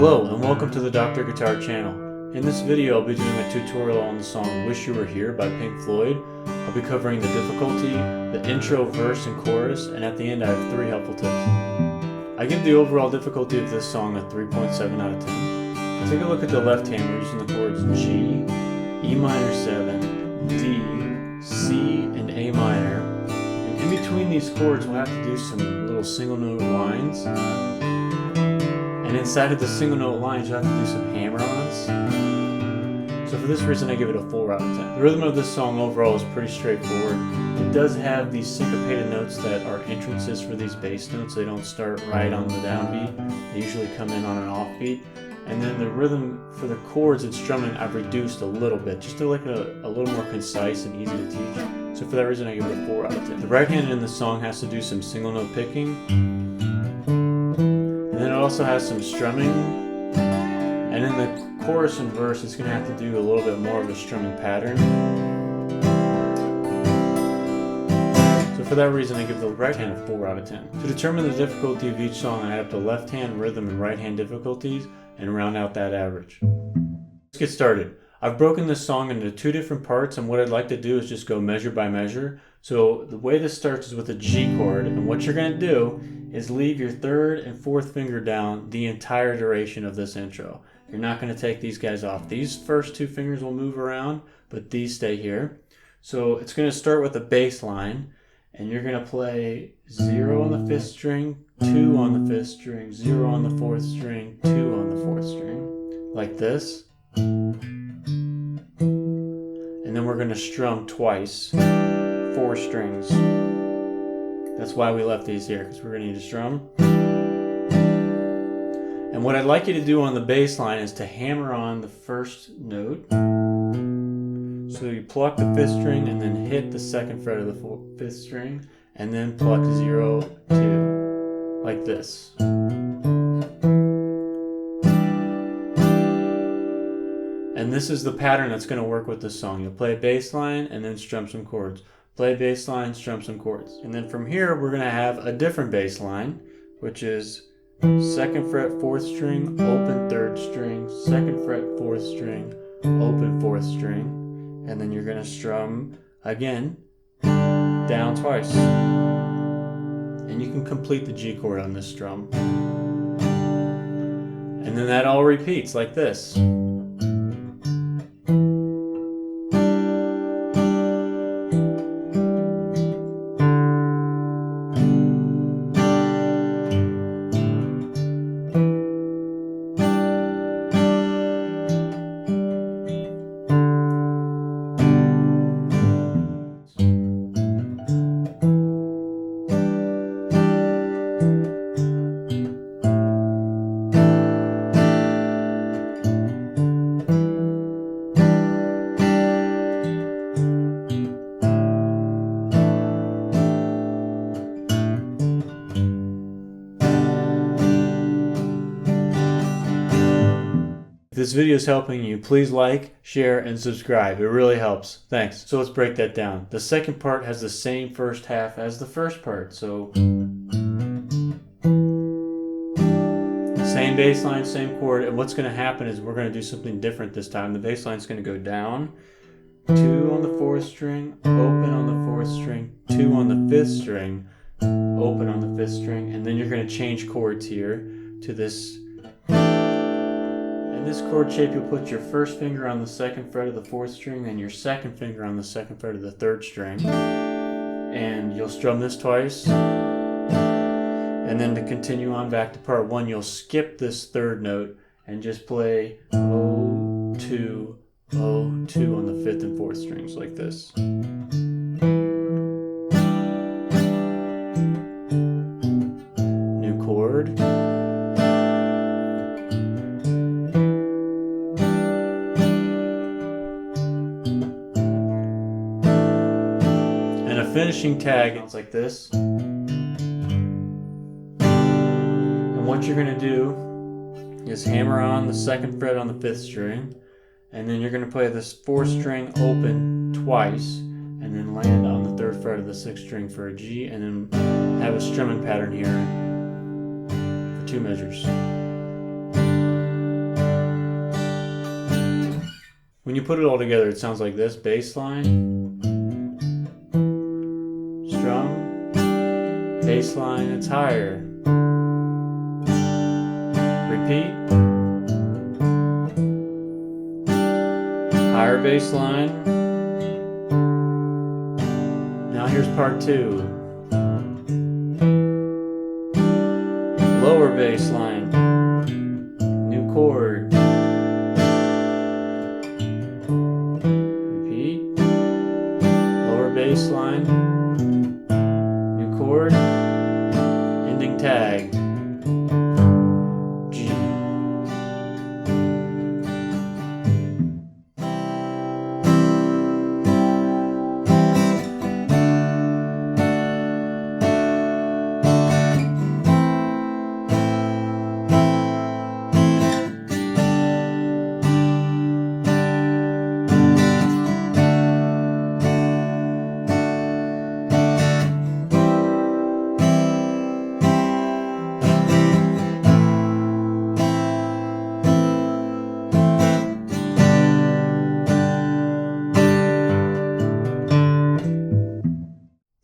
Hello and welcome to the Dr. Guitar channel. In this video I'll be doing a tutorial on the song Wish You Were Here by Pink Floyd. I'll be covering the difficulty, the intro, verse, and chorus, and at the end I have 3 helpful tips. I give the overall difficulty of this song a 3.7 out of 10. Take a look at the left hand. We're using the chords G, E minor 7, D, C, and A minor. And in between these chords we'll have to do some little single note lines. And inside of the single note lines, you'll have to do some hammer-ons. So for this reason, I give it a 4 out of 10. The rhythm of this song overall is pretty straightforward. It does have these syncopated notes that are entrances for these bass notes. They don't start right on the downbeat. They usually come in on an offbeat. And then the rhythm for the chords and strumming, I've reduced a little bit, just to make it a little more concise and easy to teach. So for that reason, I give it a 4 out of 10. The right hand in the song has to do some single note picking. And then it also has some strumming, and in the chorus and verse it's going to have to do a little bit more of a strumming pattern. So for that reason I give the right hand a 4 out of 10. To determine the difficulty of each song I add up the left hand, rhythm, and right hand difficulties and round out that average. Let's get started. I've broken this song into 2 different parts, and what I'd like to do is just go measure by measure. So the way this starts is with a G chord, and what you're going to do is leave your 3rd and 4th finger down the entire duration of this intro. You're not going to take these guys off. These first 2 fingers will move around, but these stay here. So it's going to start with a bass line, and you're going to play 0 on the 5th string, 2 on the 5th string, 0 on the 4th string, 2 on the 4th string, like this. And then we're going to strum twice, 4 strings. That's why we left these here, because we're going to need to strum. And what I'd like you to do on the bass line is to hammer on the first note. So you pluck the 5th string and then hit the 2nd fret of the 5th string, and then pluck 0, 2, like this. And this is the pattern that's going to work with this song. You'll play a bass line and then strum some chords. Play bass line, strum some chords. And then from here, we're going to have a different bass line, which is 2nd fret, 4th string, open 3rd string, 2nd fret, 4th string, open 4th string. And then you're going to strum again, down twice. And you can complete the G chord on this strum. And then that all repeats like this. If this video is helping you, please like, share, and subscribe. It really helps. Thanks. So let's break that down. The second part has the same first half as the first part. So same bass line, same chord. And what's going to happen is we're going to do something different this time. The bass line is going to go down, 2 on the 4th string, open on the 4th string, 2 on the 5th string, open on the 5th string, and then you're going to change chords here to this. In this chord shape, you'll put your 1st finger on the 2nd fret of the 4th string and your 2nd finger on the 2nd fret of the 3rd string. And you'll strum this twice. And then to continue on back to part 1, you'll skip this 3rd note and just play O, 2, O, 2 on the 5th and 4th strings like this. New chord. Finishing tag, it's like this. And what you're going to do is hammer on the 2nd fret on the 5th string, and then you're going to play this 4th string open twice, and then land on the 3rd fret of the 6th string for a G, and then have a strumming pattern here for 2 measures. When you put it all together, it sounds like this: bass line, strum, bass line, it's higher, repeat, higher bass line. Now here's part two. Lower bass line, new chord, repeat, lower bass line, new chord, ending tag, G.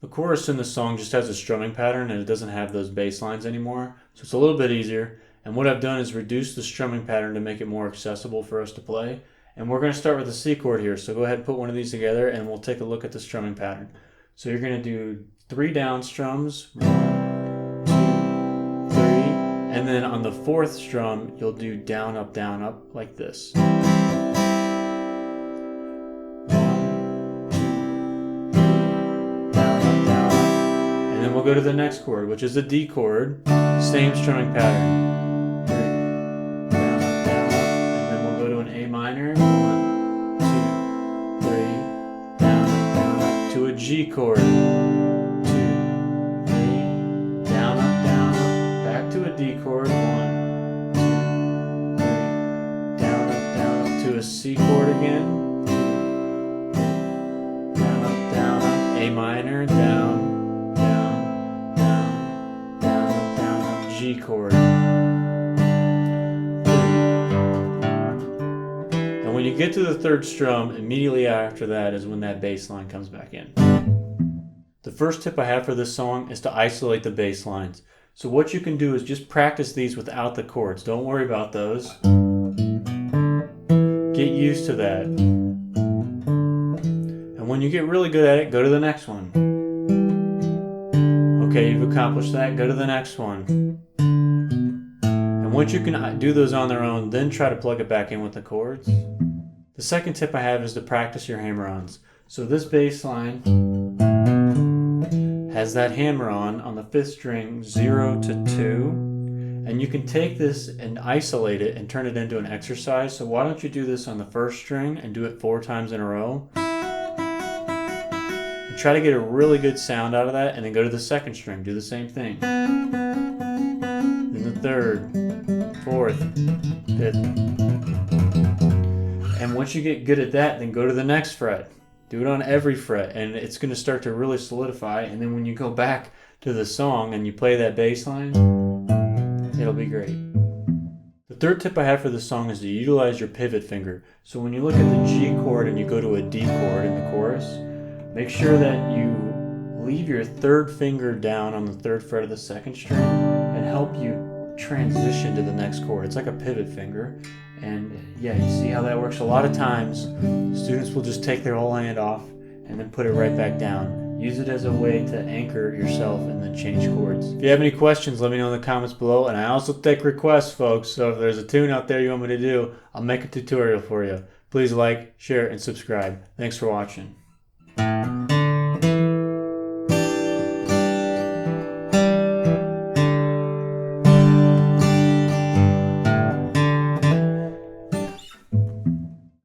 The chorus in the song just has a strumming pattern and it doesn't have those bass lines anymore, so it's a little bit easier. And what I've done is reduce the strumming pattern to make it more accessible for us to play. And we're going to start with the C chord here, so go ahead and put one of these together and we'll take a look at the strumming pattern. So you're going to do 3 down strums, 1, 2, 3, and then on the 4th strum you'll do down, up, like this. We'll go to the next chord, which is a D chord, same strumming pattern. 3, down, up, and then we'll go to an A minor. 1, 2, 3, down, up, to a G chord. 2, 3, down, up, back to a D chord. 1, 2, 3, down, up, to a C chord again. 2, 3, down, up, A minor, down. G chord. And when you get to the 3rd strum, immediately after that is when that bass line comes back in. The first tip I have for this song is to isolate the bass lines. So what you can do is just practice these without the chords. Don't worry about those. Get used to that. And when you get really good at it, go to the next one. Okay, you've accomplished that, go to the next one. Once you can do those on their own, then try to plug it back in with the chords. The second tip I have is to practice your hammer-ons. So this bass line has that hammer-on the 5th string, 0 to 2. And you can take this and isolate it and turn it into an exercise. So why don't you do this on the 1st string and do it 4 times in a row. And try to get a really good sound out of that, and then go to the 2nd string, do the same thing. Then the 3rd. 4th, 5th. And once you get good at that, then go to the next fret. Do it on every fret, and it's going to start to really solidify. And then when you go back to the song and you play that bass line, it'll be great. The 3rd tip I have for this song is to utilize your pivot finger. So when you look at the G chord and you go to a D chord in the chorus, make sure that you leave your 3rd finger down on the 3rd fret of the 2nd string and help you transition to the next chord. It's like a pivot finger, and yeah, you see how that works. A lot of times students will just take their whole hand off and then put it right back down. Use it as a way to anchor yourself and then change chords. If you have any questions, let me know in the comments below, and I also take requests, folks, so if there's a tune out there you want me to do, I'll make a tutorial for you. Please like, share, and subscribe. Thanks for watching.